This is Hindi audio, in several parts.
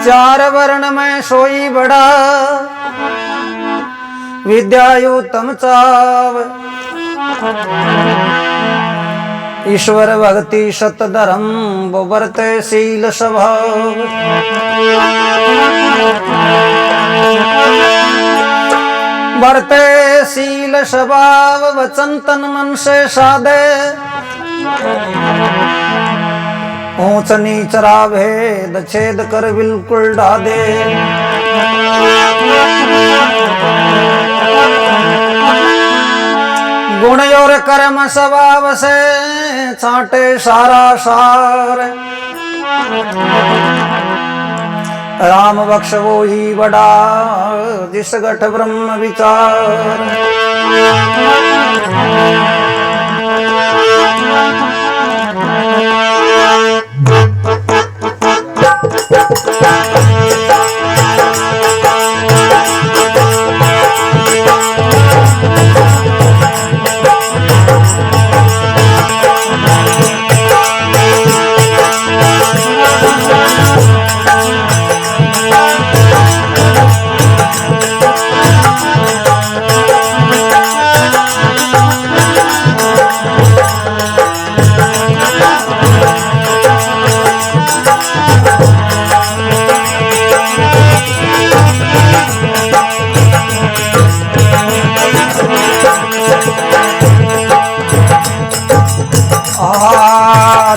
चार वर्ण में सोई बड़ा विद्यायुतम चाव। ईश्वर भक्ति सत धर्म वो बरते शील स्वभाव। बरते शील स्वभाव वचन तन मन से साधे। ऊंच नीच भेद छेद कर बिल्कुल डादे। गुण और कर्म स्वभाव से छाटे सारा सार। राम बख्श वो ही बड़ा जिस गठ ब्रह्म विचार।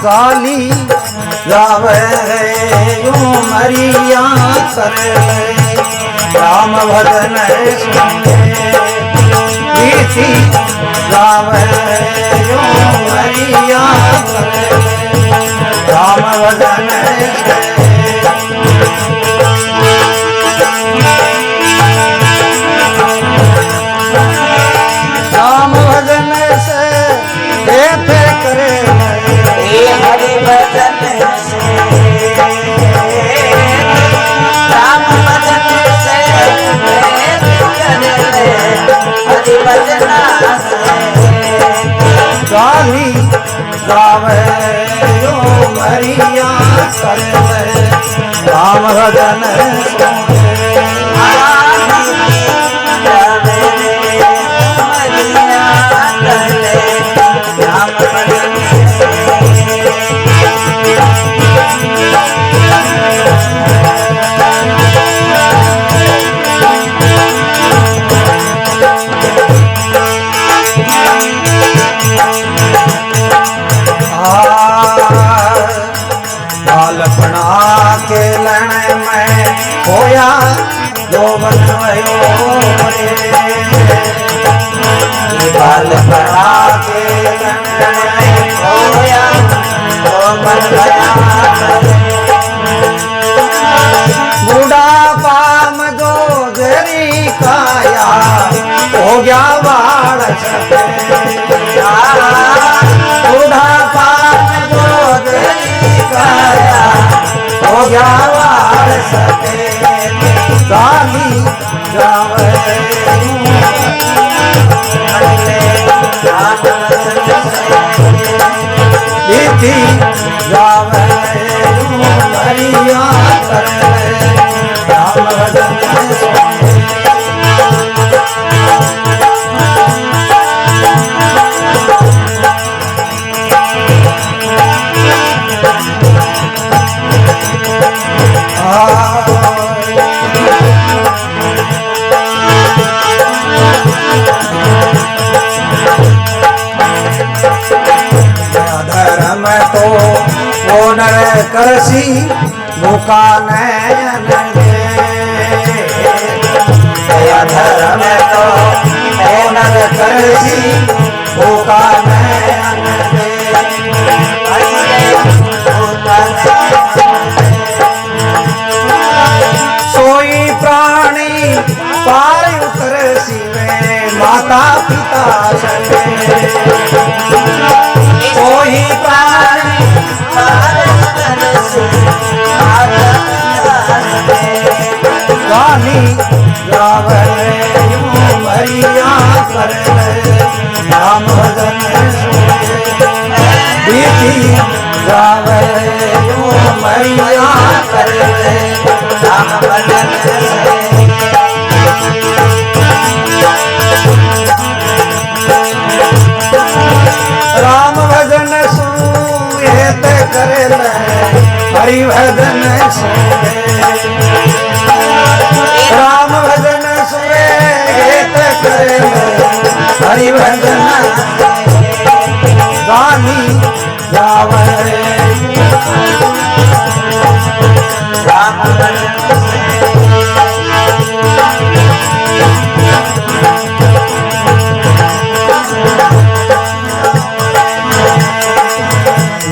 चाली जावे यूं मरिया करे। राम भजन सुने गीती जावे यूं मरिया करे। राम भजन राम भजन से देते करे। हरि भजन से राम भजन से हरि भजन गाली गावे यो मरिया करे। राम भजन के लड़ में होया जो बनवायो बाल बड़ा के लड़ में होया जो बनवाया। बुढ़ापा में जो जरी काया हो गया बाढ़ सके। बुढ़ापा में जो जरी काया हो गया वार सके। काली जावे बीती जावे मरिया करे। राम भजन धर्म तो वो नर करसी भूखा नैन धर्म तो वो नर करसी भूखा नैन सोई प्राणी पार उतरसी में माता पिता सके। सोई प्राणी गानी गावे मरिया करे। राम भजन बीती गावे मरिया करे। राम भजन से राम भजन सुहेत करे हरि भजन सुने राम भजन सुहेत करे हरि भजन गानी जावे राम भजन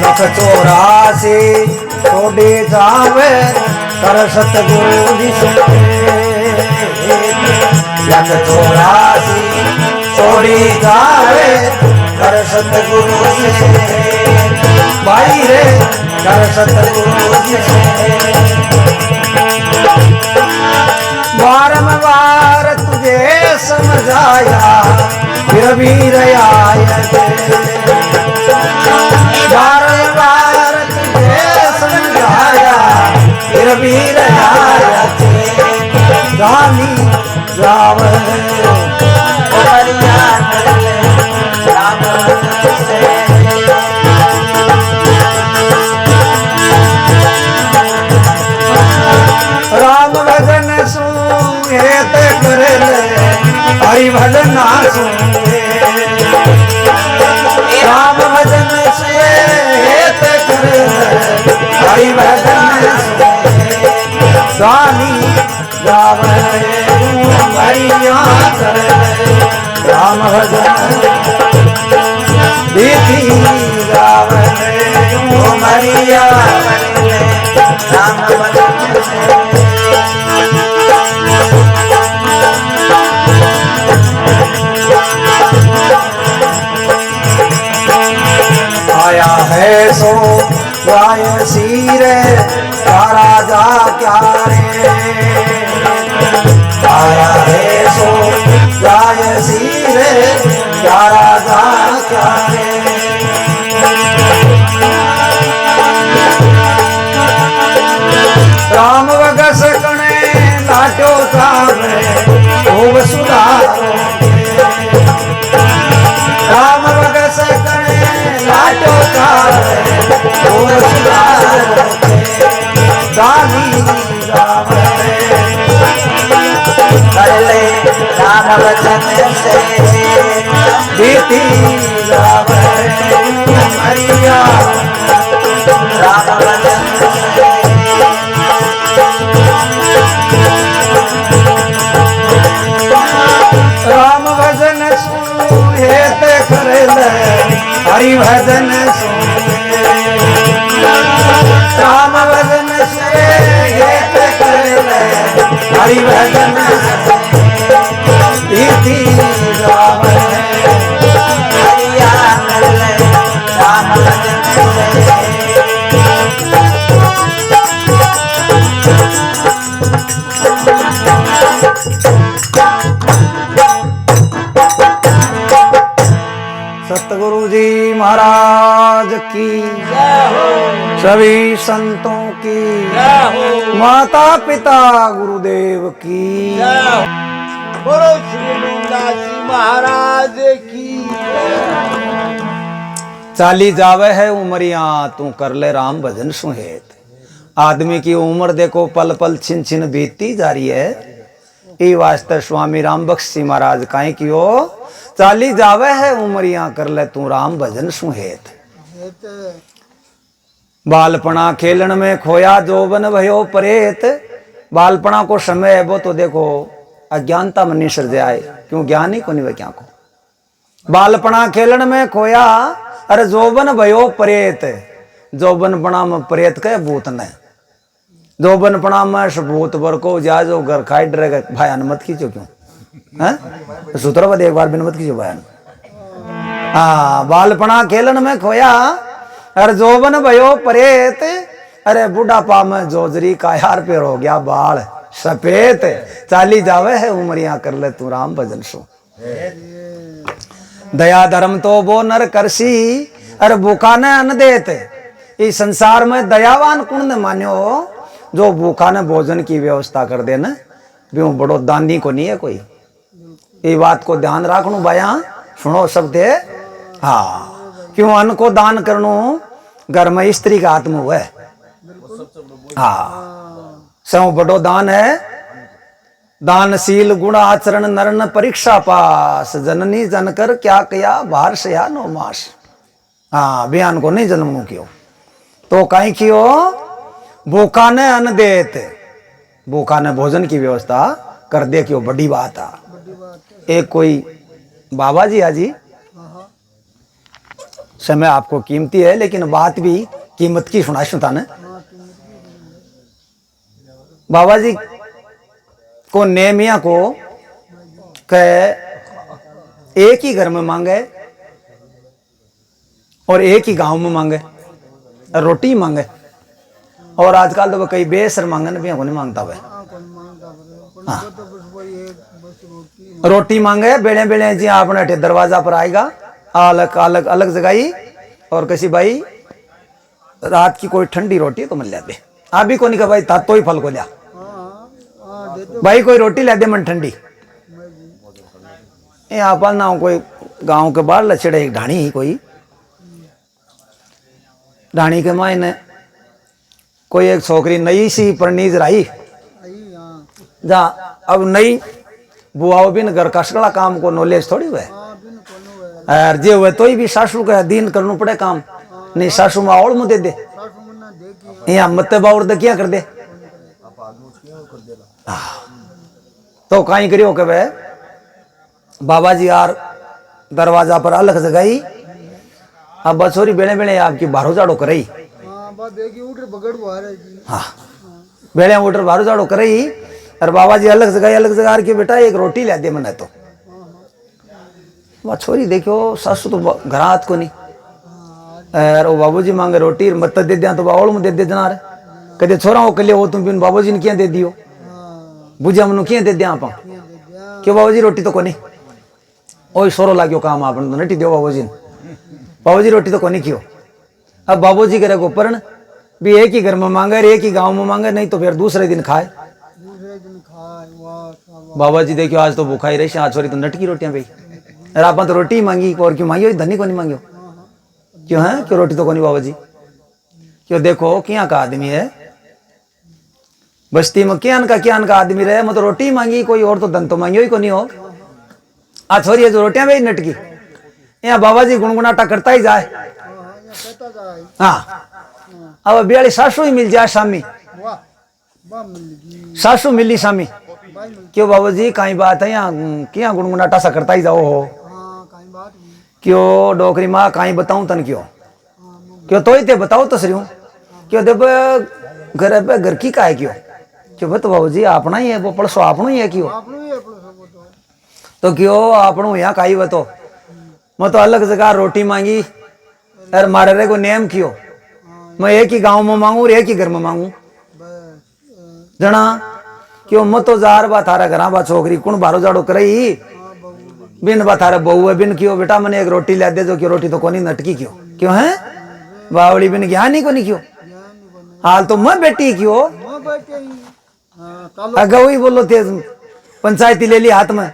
लख 84 छोड़े जावे कर सतगुरु जी सुने लख 84 छोड़ी जावे कर सतगुरु जी भाई रे कर सतगुरु जी बारंबार तुझे समझाया फिर भी आया बार तुझे समझाया फिर भी आया गानी जावे हरिया राम भजन से राम भजन सुहेत करे हरि भजन ना सुने राम भजन सुहेत करे हरि भजन सुने गानी गावे हरिया करे राम भजन दीदी गावे हरिया राम भजन से आया है सो गाय सीरे क्या राजा क्या रे आया है सो गाय सीरे क्या राजा क्या रे राम बगस कणे लाटो थावे खूब सुधारो राम बगस कणे लाटो थावे खूब सुधारो गानी गावे कर ले राम भजन से बीती गावे हरिया राम भजन से राम भजन सुहेत करे हरि भजन सुने राम भजन सुहेत करे हरि भजन प्रीति गावे हरिया राम भजन से सतगुरु जी महाराज की सभी संतों की माता पिता गुरुदेव की बोलो श्री नूनदासी महाराज की चाली जावे है उमरिया तू कर ले राम भजन सुहेत आदमी की उम्र देखो पल पल छिन छिन बीतती जा रही है ई वास्ते स्वामी राम बख्श जी महाराज काहे की हो चाली जावे है उमरिया कर ले तू राम भजन सुहेत बालपना खेलन में खोया जोबन भयो परेत बालपना को समय है वो तो देखो अज्ञानता मन नहीं सर्जाए क्यों ज्ञान ही को नहीं क्या को बालपना खेलन में खोया अरे जोबन भयो परेत जोबन पणा में परेत के भूत ने जोबन पणा में भूत बर को जा जो घर खाई डरेगा भाई अनुमत खींचो क्यों है सूत्रवद एक बार बिनमत खींचो भाई हाँ बालपना खेलन में खोया अरे जोबन भयो परेत अरे बुढ़ापा में जोजरी का यार पे हो गया बाल सफेद चाली जावे है उमरिया कर ले तू राम भजन सो दया धर्म तो वो नर करसी अरे भूखा ने अन्न देते इस संसार में दयावान कुण ने मान्यो जो भूखा ने भोजन की व्यवस्था कर दे ना भी बड़ो दानी को नहीं है कोई। ये बात को ध्यान रखनू भाया सुनो सब दे। हाँ क्यों अन्न को दान करनू घर में स्त्री का आत्म हुआ है। हाँ सब बड़ो दान है। दानशील गुण आचरण नरन परीक्षा पास जननी जनकर क्या कया बाहर से या नो मास। हाँ बयान को नहीं जन्म क्यों तो कहीं क्यों भूखा ने अन्न देत भूखा ने भोजन की व्यवस्था कर दे क्यों बड़ी बात है। एक कोई बाबा जी आजी समय आपको कीमती है लेकिन बात भी कीमत की सुना सुनता ने। बाबा जी को नेमिया को कह एक ही घर में मांगे और एक ही गांव में मांगे रोटी मांगे और आजकल तो कई बेसर मांगे ना को नहीं मांगता वह। हाँ। रोटी मांगे बेड़े बेड़े जी आपने दरवाजा पर आएगा अलग अलग अलग जगह और किसी भाई रात की कोई ठंडी रोटी तो मिल जाते आप भी को नहीं कहा भाई तो ही फल को लिया भाई कोई रोटी ला दे मन ठंडी। आप ना कोई गांव के बाहर लचड़े एक ढाणी ही कोई ढाणी के मायने कोई एक छोकरी नई सी परनीज रही जा अब नई बुआओ बिन घर कसगला काम को नॉलेज थोड़ी हुए और जे हुए तो ही भी सासू का अधीन करना पड़े काम नहीं सासू माँ और मुँह दे दे यहाँ मत बाउर क्या कर दे। तो कहीं करियो के वे बाबा जी यार दरवाजा पर अलग जगह अब बछोरी बेड़े बेड़े आपकी बारो जाड़ो करई। हाँ बेड़े उठर बारो जाड़ो करई और बाबा जी अलग जगह के बेटा एक रोटी ला दे मने तो छोरी देखो सासू तो घर हाथ को नहीं और वो बाबूजी मांगे रोटी मत दे दिया तो बावल में दे दे जना रे कदे छोरा हो कले हो तुम बिन बाबूजी ने क्या दे दियो बुझा मनु क्या दे दिया आप क्यों बाबूजी रोटी तो कोनी ओई सोरो लाग्यो काम आपने तो नटी दो बाबूजी रोटी तो कोनी क्यों। अब बाबूजी करे को परण भी एक ही घर में मांगे एक ही गांव में मांगे नहीं तो फिर दूसरे दिन खाए। बाबा जी देखियो आज तो भूखा ही रही आज छोरी तो नटकी रोटियां भाई अरे आप तो रोटी मांगी और क्यों मांगी धनी को नहीं मांगियो क्यों है क्यों रोटी तो कोनी बाबा जी क्यों देखो क्या का आदमी है बस्ती में क्या का आदमी रहे मैं तो रोटी मांगी कोई और तो धन तो मांगियो ही को नहीं हो। आज छोरी है जो रोटियां भाई नटकी यहाँ बाबा जी गुनगुनाटा करता ही जाए। हाँ अब बियाली सासू ही मिल जाए सामी सासू मिली सामी क्यों बाबू जी कहीं बात है यहाँ क्या गुनगुनाटा सा करता ही जाओ हो क्यों डोकरी माँ कहीं बताऊं तन क्यों क्यों तो ही ते बताओ तो सरी हूँ क्यों देव घर पे घर की का है क्यों बत बाबू जी अपना ही है वो पड़सो अपनों ही है क्यों तो क्यों अपनों यहाँ का ही बतो मैं तो अलग जगह रोटी मांगी और मारे रे को नेम क्यों मैं एक ही गांव में मांगू और एक ही घर में मांगू जना क्यों मैं तो जार बा थारा घर बा छोकरी कुण बारो जाड़ो करई बिन बा थारा बहू है बिन क्यों बेटा मैंने एक रोटी ला दे जो क्यों रोटी तो कोनी नटकी क्यों है बावड़ी बिन ज्ञान ही कोनी क्यों हाल तो मैं बेटी क्यों अगवई बोलो थे पंचायती ले ली हाथ में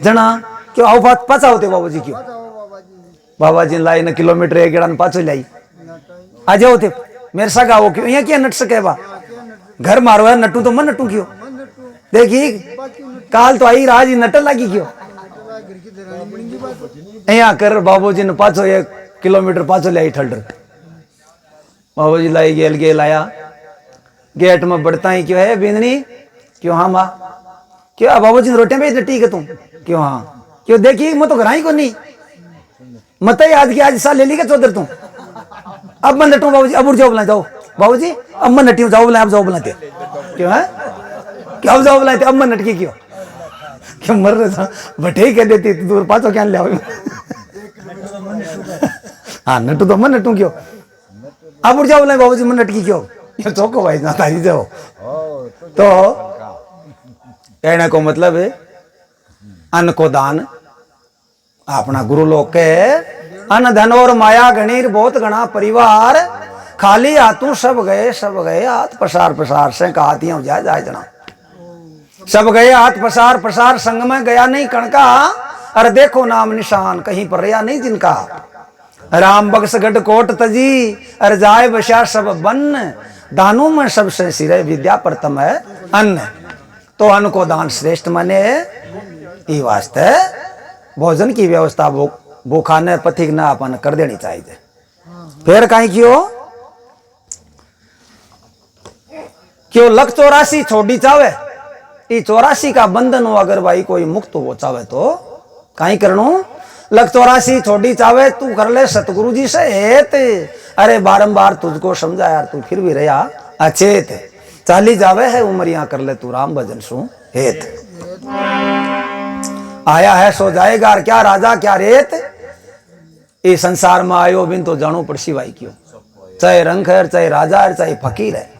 जना क्यों आओ बात पाचा होते बाबूजी क्यों बाबा जी लाई न किलोमीटर एक गेड़ा पाछो लाई आ जाओ थे मेरे सगा हो क्यों यहाँ क्या नट सके बा घर मारो है नटू तो मैं नटू क्यों देखी काल तो आई राज नट लगी क्यों यहाँ कर बाबूजी ने पाछो 1 किलोमीटर पाछो लाई ठल्डर बाबूजी लाई गेल आया गेट में बढ़ता ही क्यों है बिंदनी क्यों हाँ माँ क्यों बाबूजी ने रोटियां भेज ठीक है तुम क्यों हाँ क्यों देखी मैं तो घर ही को नहीं मत ही आज की आज साल ले ली क्या चौधर तुम अब मैं नटू बाबूजी अब उठ जाओ बुला जाओ बाबूजी अब मैं नटी जाओ बुला अब जाओ बुलाते क्यों है क्या अब जाओ बुलाते अब मैं नटकी क्यों मर रहे था बटे कह देती दूर पाचो क्या ले हाँ नटू तो मैं नटू क्यों अब उठ जाओ बुला बाबूजी मैं नटकी क्यों ये चौको भाई ना तारी जाओ तो कहने को मतलब है अन्न को दान अपना गुरु लोग के अन्न धन और माया गणीर बहुत गणा परिवार खाली हाथों सब गए हाथ पसार पसार से का हाथियां हो जाए जना सब गए हाथ पसार पसार संग में गया नहीं कणका। अरे देखो नाम निशान कहीं पर रहा नहीं जिनका। राम बक्स गढ़ कोट तजी अरे जाए बशा सब बन दानों में सबसे सिरे विद्या प्रथम है अन्न। तो अन्न को दान श्रेष्ठ माने ये वास्ते भोजन की व्यवस्था वो खाने पथिक ना अपन कर देनी चाहिए। फिर कहीं क्यों लख 84 छोड़ी चावे ये 84 का बंधन हो अगर भाई कोई मुक्त हो चावे तो कहीं करनो लख 84 छोड़ी चावे तू कर ले सतगुरु जी से हेत। अरे बारंबार तुझको समझा यार तू फिर भी रहा अचेत चाली जावे है उमरिया कर ले तू राम भजन सु हेत। आया है सो जाएगा क्या राजा क्या रेत। इस संसार में आयो बिन तो जानो पड़सी भाई क्यों चाहे रंग है चाहे राजा है चाहे फकीर है।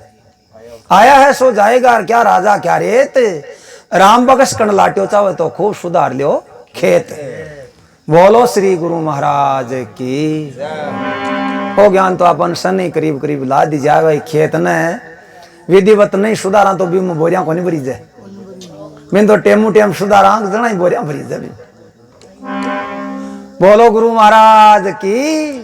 आया है सो जाएगा क्या राजा क्या रेत। राम बगस कण लाट्यो चाहे तो खूब सुधार लियो खेत। बोलो श्री गुरु महाराज की हो ज्ञान तो अपन सन ही करीब करीब ला दी जाए भाई खेत ने विधिवत नहीं सुधारा तो भी बोरिया को नहीं भरी जाए। मैं तो टेमू टेम सुधारा जना ही बोरिया भरी जाए। बोलो गुरु महाराज की।